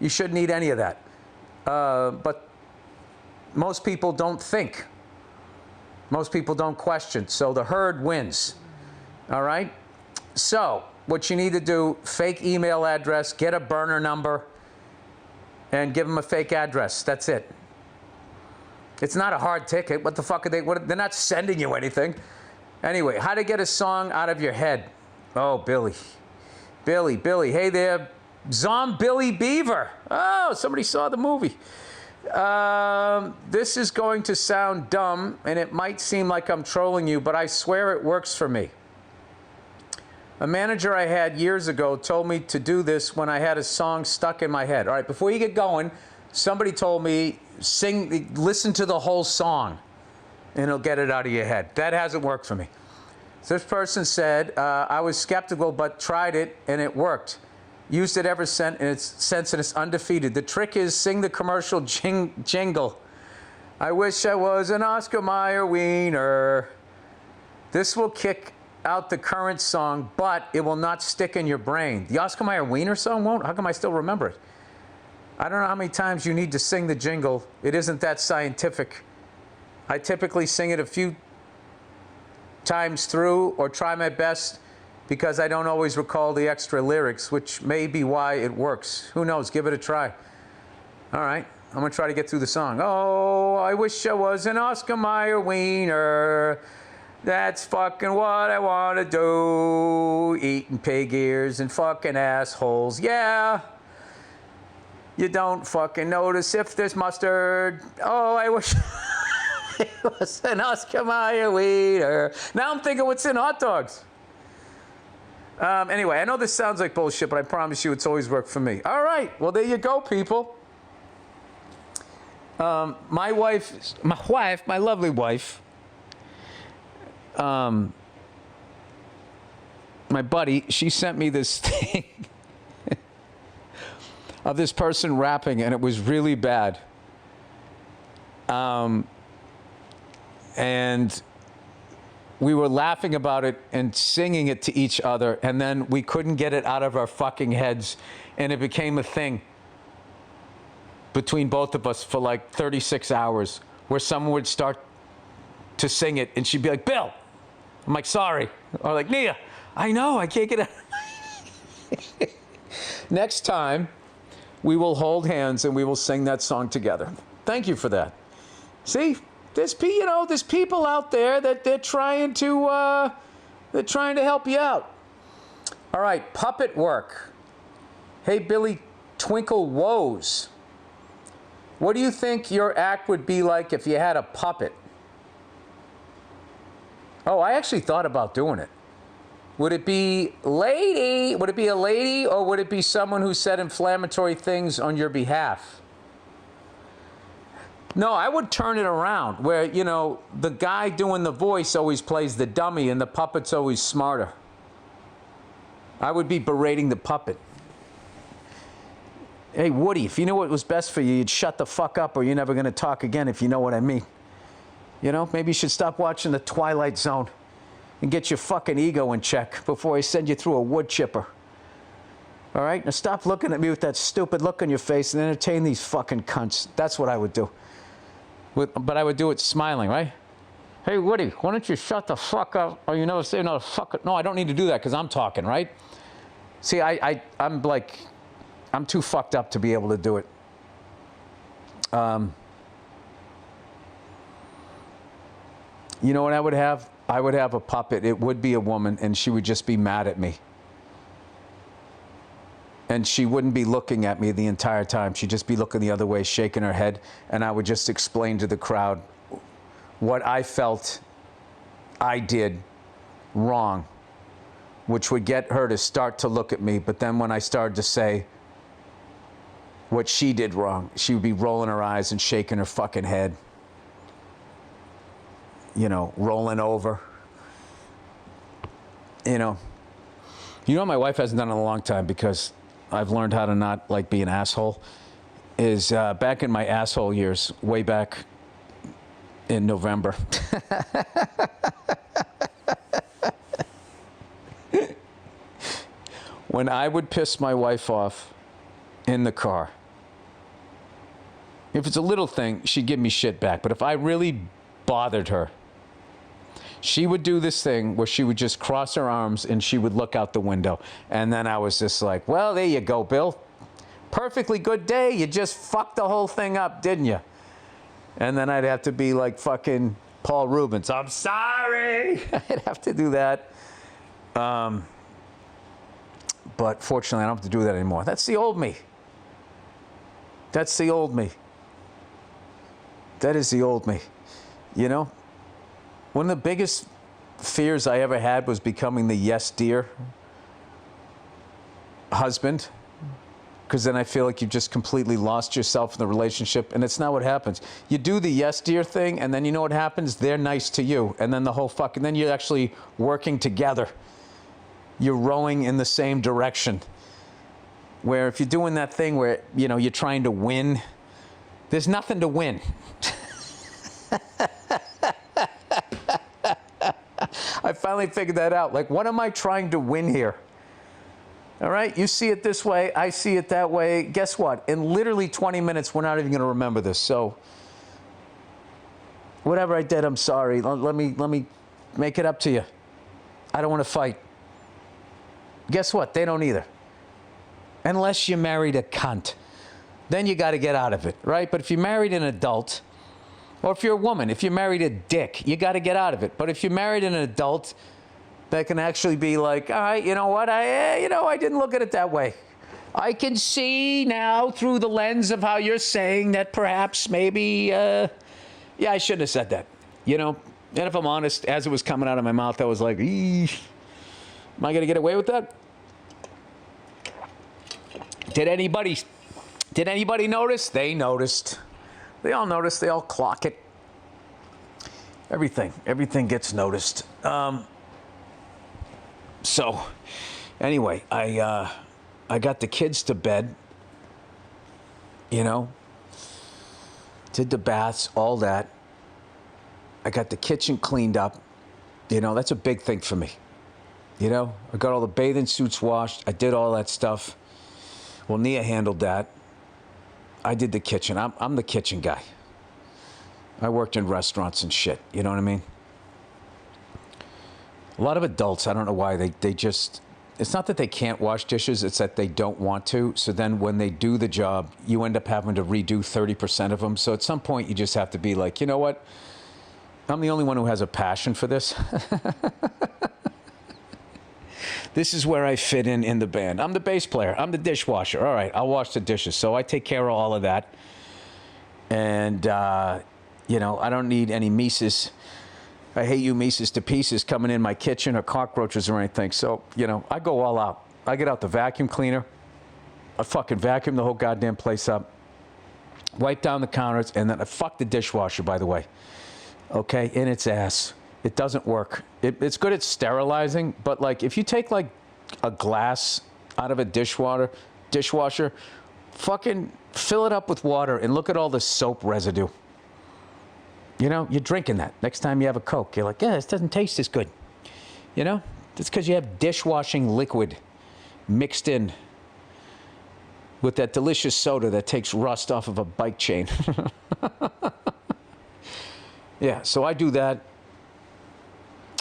You shouldn't need any of that. But most people don't think. Most people don't question. So the herd wins. All right? So what you need to do, fake email address, get a burner number, and give them a fake address. That's it. It's not a hard ticket. What the fuck are they? They're not sending you anything. Anyway, how to get a song out of your head. Oh, Billy. Hey there, Billy Beaver. Oh, somebody saw the movie. This is going to sound dumb, and it might seem like I'm trolling you, but I swear it works for me. A manager I had years ago told me to do this when I had a song stuck in my head. All right, before you get going, somebody told me, listen to the whole song, and it'll get it out of your head. That hasn't worked for me. This person said, I was skeptical, but tried it, and it worked. Used it ever since, and it's undefeated. The trick is sing the commercial jingle. I wish I was an Oscar Mayer wiener. This will kick out the current song, but it will not stick in your brain. The Oscar Mayer wiener song won't? How come I still remember it? I don't know how many times you need to sing the jingle. It isn't that scientific. I typically sing it a few times through or try my best because I don't always recall the extra lyrics, which may be why it works. Who knows? Give it a try. All right. I'm going to try to get through the song. Oh, I wish I was an Oscar Mayer wiener. That's fucking what I want to do. Eating pig ears and fucking assholes. Yeah. You don't fucking notice if there's mustard. Oh, I wish it was an Oscar Mayer wiener. Now I'm thinking what's in hot dogs. Anyway, I know this sounds like bullshit, but I promise you it's always worked for me. All right. Well, there you go, people. My lovely wife, my buddy, she sent me this thing of this person rapping, and it was really bad. And we were laughing about it and singing it to each other, and then we couldn't get it out of our fucking heads, and it became a thing between both of us for like 36 hours, where someone would start to sing it, and she'd be like, Bill. I'm like, sorry. Or like, Nia, I know, I can't get it. Next time, we will hold hands and we will sing that song together. Thank you for that. See, there's people out there that they're trying to help you out. All right, puppet work. Hey, Billy Twinkle Woes. What do you think your act would be like if you had a puppet? Oh, I actually thought about doing it. Would it be lady? Would it be a lady, or would it be someone who said inflammatory things on your behalf? No, I would turn it around where, the guy doing the voice always plays the dummy and the puppet's always smarter. I would be berating the puppet. Hey, Woody, if you knew what was best for you, you'd shut the fuck up or you're never going to talk again, if you know what I mean. Maybe you should stop watching The Twilight Zone and get your fucking ego in check before I send you through a wood chipper. All right? Now stop looking at me with that stupid look on your face and entertain these fucking cunts. That's what I would do. But I would do it smiling, right? Hey, Woody, why don't you shut the fuck up? Or you never say no, fuck it. No, I don't need to do that because I'm talking, right? See, I'm too fucked up to be able to do it. You know what I would have? I would have a puppet. It would be a woman, and she would just be mad at me. And she wouldn't be looking at me the entire time. She'd just be looking the other way, shaking her head, and I would just explain to the crowd what I felt I did wrong, which would get her to start to look at me. But then when I started to say what she did wrong, she would be rolling her eyes and shaking her fucking head. Rolling over. What my wife hasn't done in a long time, because I've learned how to not be an asshole, is back in my asshole years, way back in November. When I would piss my wife off in the car, if it's a little thing, she'd give me shit back. But if I really bothered her, she would do this thing where she would just cross her arms and she would look out the window. And then I was just like, well, there you go, Bill. Perfectly good day. You just fucked the whole thing up, didn't you? And then I'd have to be like fucking Paul Rubens. I'm sorry. I'd have to do that. But fortunately, I don't have to do that anymore. That's the old me. That's the old me. That is the old me. One of the biggest fears I ever had was becoming the yes dear husband, because then I feel like you've just completely lost yourself in the relationship, and it's not what happens. You do the yes dear thing, and then you know what happens? They're nice to you, and then then you're actually working together. You're rowing in the same direction. Where if you're doing that thing where, you're trying to win, there's nothing to win. I finally figured that out. What am I trying to win here? All right? You see it this way. I see it that way. Guess what? In literally 20 minutes, we're not even going to remember this. So whatever I did, I'm sorry. Let me Make it up to you. I don't want to fight. Guess what? They don't either. Unless you married a cunt. Then you got to get out of it, right? But if you married an adult, or if you're a woman, if you married a dick, you got to get out of it. But if you married an adult that can actually be like, all right, you know what? I didn't look at it that way. I can see now through the lens of how you're saying that perhaps maybe, I shouldn't have said that. And if I'm honest, as it was coming out of my mouth, I was like, am I going to get away with that? Did anybody notice? They noticed. They all noticed. They all clock it. Everything gets noticed. So, anyway, I got the kids to bed. Did the baths, all that. I got the kitchen cleaned up. That's a big thing for me. I got all the bathing suits washed. I did all that stuff. Well, Nia handled that. I did the kitchen. I'm the kitchen guy. I worked in restaurants and shit. You know what I mean? A lot of adults, I don't know why, they just, it's not that they can't wash dishes, it's that they don't want to. So then when they do the job, you end up having to redo 30% of them. So at some point, you just have to be like, you know what? I'm the only one who has a passion for this. This is where I fit in the band. I'm the bass player. I'm the dishwasher. All right, I'll wash the dishes. So I take care of all of that. And, I don't need any Mises. I hate you Mises to pieces coming in my kitchen or cockroaches or anything. So, I go all out. I get out the vacuum cleaner. I fucking vacuum the whole goddamn place up. Wipe down the counters. And then I fuck the dishwasher, by the way. Okay, in its ass. It doesn't work. It's good at sterilizing, but like if you take like a glass out of a dishwasher, fucking fill it up with water and look at all the soap residue. You're drinking that. Next time you have a Coke, you're like, yeah, this doesn't taste as good. It's because you have dishwashing liquid mixed in with that delicious soda that takes rust off of a bike chain. Yeah, so I do that.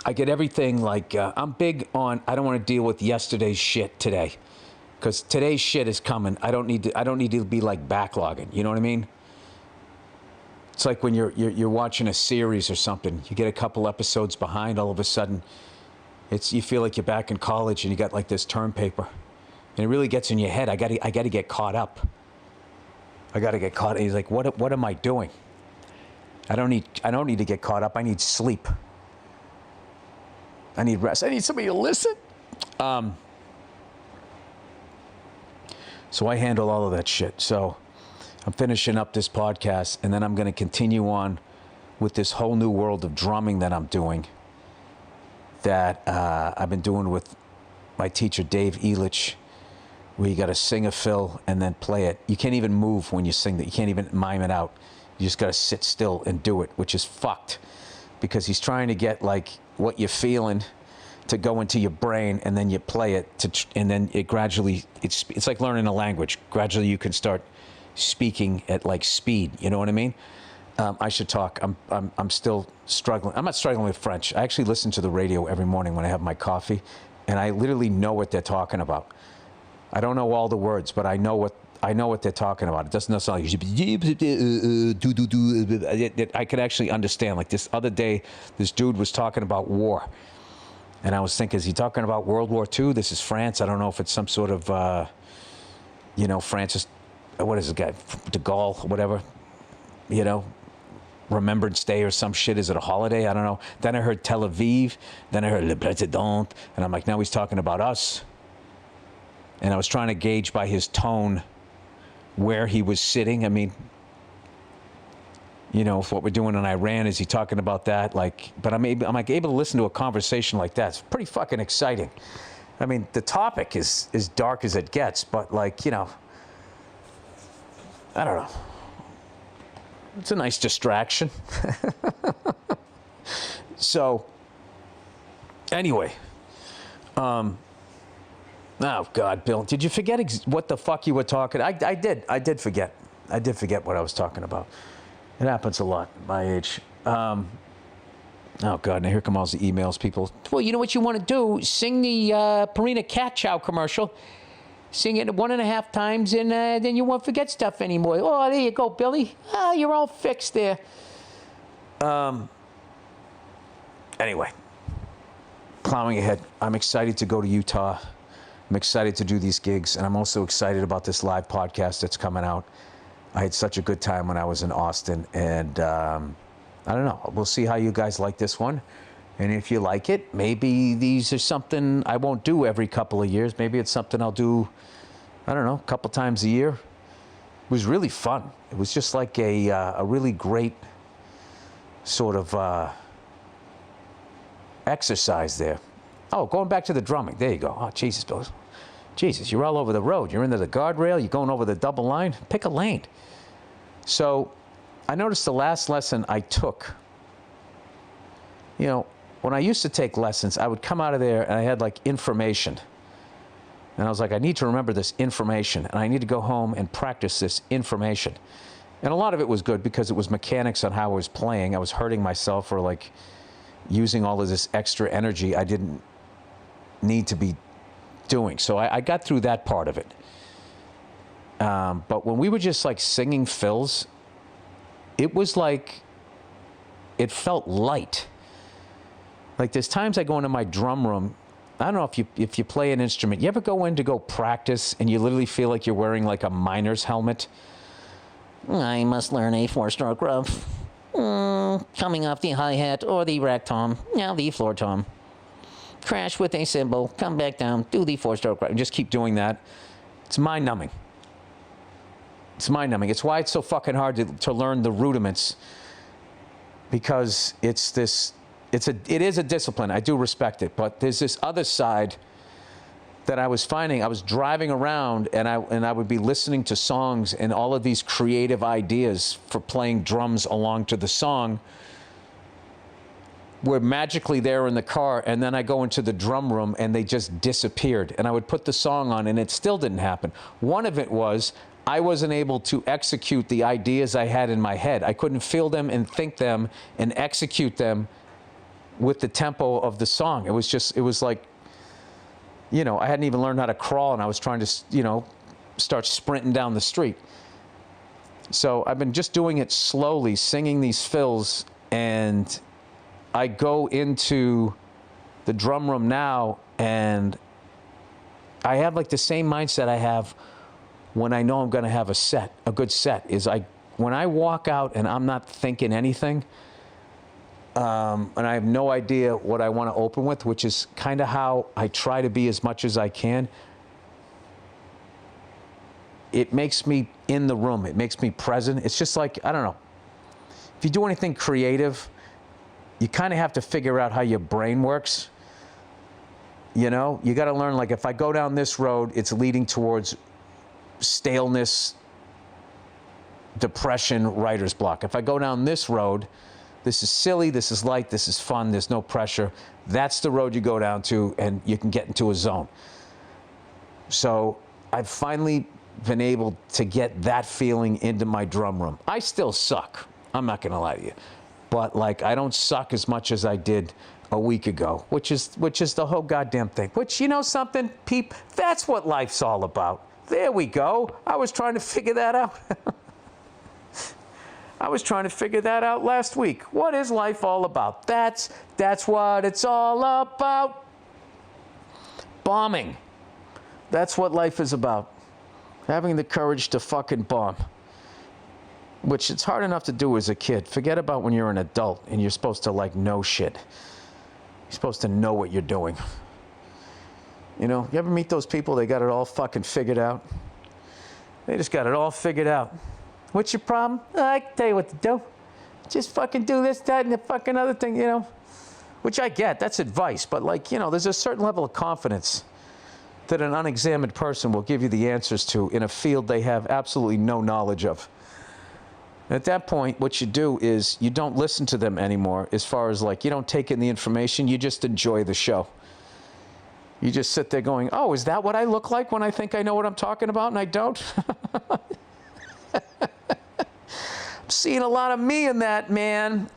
I get everything like, I'm big on, I don't want to deal with yesterday's shit today. Because today's shit is coming. I don't need to be like backlogging. You know what I mean? It's like when you're watching a series or something. You get a couple episodes behind, all of a sudden, you feel like you're back in college and you got like this term paper. And it really gets in your head. I got to get caught up. I got to get caught. He's like, what am I doing? I don't need to get caught up. I need sleep. I need rest. I need somebody to listen. So I handle all of that shit. So I'm finishing up this podcast, and then I'm going to continue on with this whole new world of drumming that I'm doing, that I've been doing with my teacher, Dave Elich, where you got to sing a fill and then play it. You can't even move when you sing that. You can't even mime it out. You just got to sit still and do it, which is fucked, because he's trying to get like what you're feeling to go into your brain, and then you play it and then it gradually, it's like learning a language. Gradually you can start speaking at like speed. You know what I mean? I should talk. I'm still struggling. I'm not struggling with French. I actually listen to the radio every morning when I have my coffee, and I literally know what they're talking about. I don't know all the words, but I know what they're talking about. It doesn't sound like I could actually understand. Like this other day, this dude was talking about war. And I was thinking, is he talking about World War II? This is France. I don't know if it's some sort of, Francis, what is the guy? De Gaulle, whatever. Remembrance Day or some shit. Is it a holiday? I don't know. Then I heard Tel Aviv. Then I heard Le Président. And I'm like, now he's talking about us. And I was trying to gauge by his tone where he was sitting. I mean, if what we're doing in Iran, is he talking about that? But I'm able to listen to a conversation like that. It's pretty fucking exciting. I mean, the topic is as dark as it gets, but I don't know. It's a nice distraction. So, anyway, oh God, Bill, did you forget what the fuck you were talking? I did forget. I did forget what I was talking about. It happens a lot at my age. Oh, God, now here come all the emails, people. Well, you know what you want to do? Sing the Purina Cat Chow commercial. Sing it 1.5 times, and then you won't forget stuff anymore. Oh, there you go, Billy. Ah, you're all fixed there. Anyway, plowing ahead. I'm excited to go to Utah. I'm excited to do these gigs, and I'm also excited about this live podcast that's coming out. I had such a good time when I was in Austin, and I don't know. We'll see how you guys like this one. And if you like it, maybe these are something I won't do every couple of years. Maybe it's something I'll do, I don't know, a couple times a year. It was really fun. It was just like a really great sort of exercise there. Oh, going back to the drumming. There you go. Oh, Jesus, Bill. Jesus, you're all over the road. You're into the guardrail. You're going over the double line. Pick a lane. So I noticed the last lesson I took, you know, when I used to take lessons, I would come out of there and I had like information. And I was like, I need to remember this information and I need to go home and practice this information. And a lot of it was good because it was mechanics on how I was playing. I was hurting myself or like using all of this extra energy I didn't need to be doing. So I got through that part of it. But when we were just like singing fills, it was like, it felt light. Like there's times I go into my drum room. I don't know if you play an instrument. You ever go in to go practice and you literally feel like you're wearing like a miner's helmet? I must learn a 4-stroke rough. Coming off the hi-hat or the rack tom. Now the floor tom. Crash with a cymbal. Come back down. Do the 4-stroke rough. And just keep doing that. It's mind-numbing. It's mind-numbing. It's why it's so fucking hard to learn the rudiments. Because it is a discipline. I do respect it. But there's this other side that I was finding. I was driving around and I would be listening to songs and all of these creative ideas for playing drums along to the song were magically there in the car, and then I go into the drum room and they just disappeared. And I would put the song on and it still didn't happen. One of it was I wasn't able to execute the ideas I had in my head. I couldn't feel them and think them and execute them with the tempo of the song. It was like, you know, I hadn't even learned how to crawl and I was trying to, you know, start sprinting down the street. So I've been just doing it slowly, singing these fills, and I go into the drum room now and I have like the same mindset I have when I know I'm going to have a good set, is when I walk out and I'm not thinking anything, and I have no idea what I want to open with, which is kind of how I try to be as much as I can. It makes me in the room. It makes me present. It's just like, I don't know. If you do anything creative, you kind of have to figure out how your brain works. You know, you got to learn, like, if I go down this road, it's leading towards staleness, depression, writer's block. If I go down this road, this is silly, this is light, this is fun, there's no pressure. That's the road you go down to, and you can get into a zone. So I've finally been able to get that feeling into my drum room. I still suck. I'm not going to lie to you. But, like, I don't suck as much as I did a week ago, which is the whole goddamn thing. Which, you know something, peep, that's what life's all about. There we go. I was trying to figure that out. I was trying to figure that out last week. What is life all about? That's what it's all about. Bombing. That's what life is about. Having the courage to fucking bomb. Which it's hard enough to do as a kid. Forget about when you're an adult and you're supposed to, like, know shit. You're supposed to know what you're doing. You know, you ever meet those people, they got it all fucking figured out? They just got it all figured out. What's your problem? I can tell you what to do. Just fucking do this, that, and the fucking other thing, you know? Which I get, that's advice, but, like, you know, there's a certain level of confidence that an unexamined person will give you the answers to in a field they have absolutely no knowledge of. At that point, what you do is you don't listen to them anymore, as far as, like, you don't take in the information, you just enjoy the show. You just sit there going, oh, is that what I look like when I think I know what I'm talking about and I don't? I'm seeing a lot of me in that, man.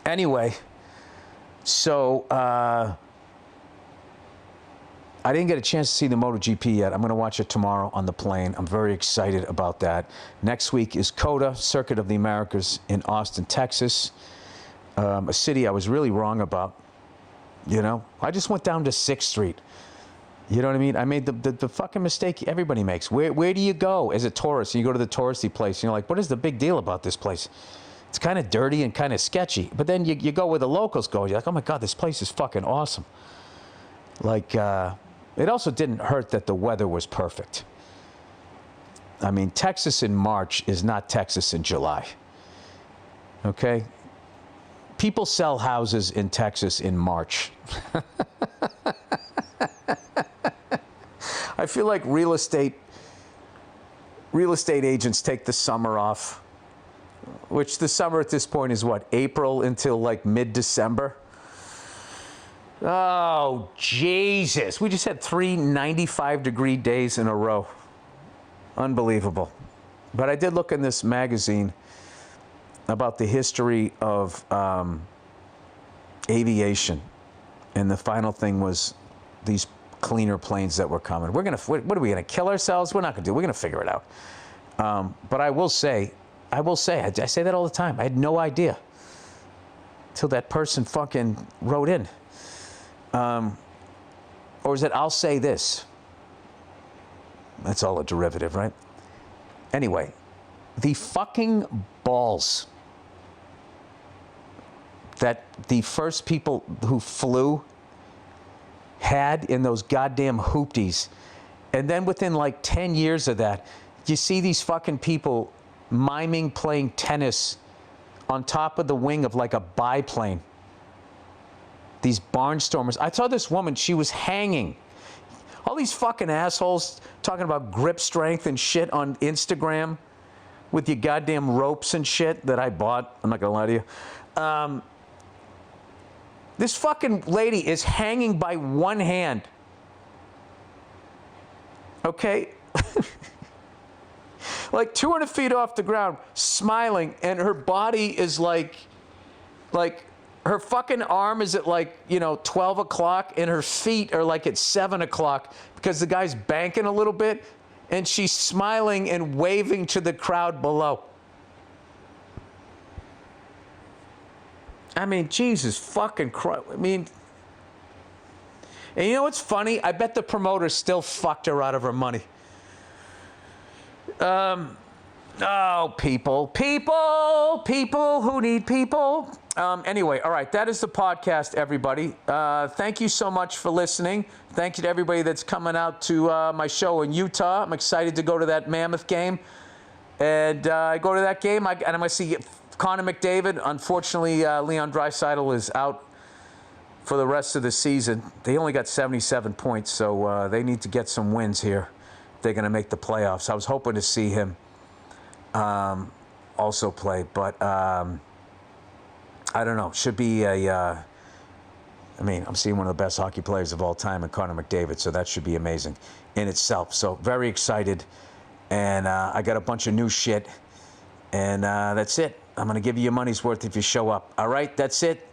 Anyway, so I didn't get a chance to see the MotoGP yet. I'm going to watch it tomorrow on the plane. I'm very excited about that. Next week is COTA, Circuit of the Americas, in Austin, Texas, a city I was really wrong about. You know, I just went down to 6th Street. You know what I mean? I made the fucking mistake everybody makes. Where do you go as a tourist? You go to the touristy place, and you're like, what is the big deal about this place? It's kind of dirty and kind of sketchy. But then you go where the locals go. You're like, oh my God, this place is fucking awesome. Like, it also didn't hurt that the weather was perfect. I mean, Texas in March is not Texas in July. Okay? People sell houses in Texas in March. I feel like real estate agents take the summer off, which the summer at this point is what, April until like mid-December? Oh, Jesus. We just had 3 95-degree days in a row. Unbelievable. But I did look in this magazine about the history of aviation. And the final thing was these cleaner planes that were coming. What are we going to kill ourselves? We're not going to do. We're going to figure it out. But I say that all the time. I had no idea till that person fucking wrote in. Or is it, I'll say this? That's all a derivative, right? Anyway, the fucking balls that the first people who flew had in those goddamn hoopties. And then within like 10 years of that, you see these fucking people miming playing tennis on top of the wing of like a biplane. These barnstormers. I saw this woman, she was hanging. All these fucking assholes talking about grip strength and shit on Instagram with your goddamn ropes and shit that I bought. I'm not going to lie to you. This fucking lady is hanging by one hand. Okay? Like 200 feet off the ground, smiling, and her body is like her fucking arm is at 12 o'clock, and her feet are like at 7 o'clock because the guy's banking a little bit, and she's smiling and waving to the crowd below. I mean, Jesus fucking Christ. I mean, and you know what's funny? I bet the promoter still fucked her out of her money. Oh, people who need people. Anyway, all right, that is the podcast, everybody. Thank you so much for listening. Thank you to everybody that's coming out to my show in Utah. I'm excited to go to that Mammoth game. And I go to that game, and I'm going to see Connor McDavid. Unfortunately, Leon Draisaitl is out for the rest of the season. They only got 77 points, so they need to get some wins here. They're going to make the playoffs. I was hoping to see him also play, but I don't know. Should be I'm seeing one of the best hockey players of all time in Connor McDavid, so that should be amazing in itself. So very excited, and I got a bunch of new shit, and that's it. I'm going to give you your money's worth if you show up. All right, that's it.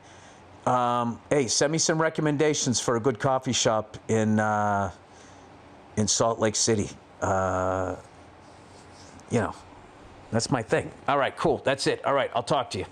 Hey, send me some recommendations for a good coffee shop in Salt Lake City. That's my thing. All right, cool. That's it. All right, I'll talk to you.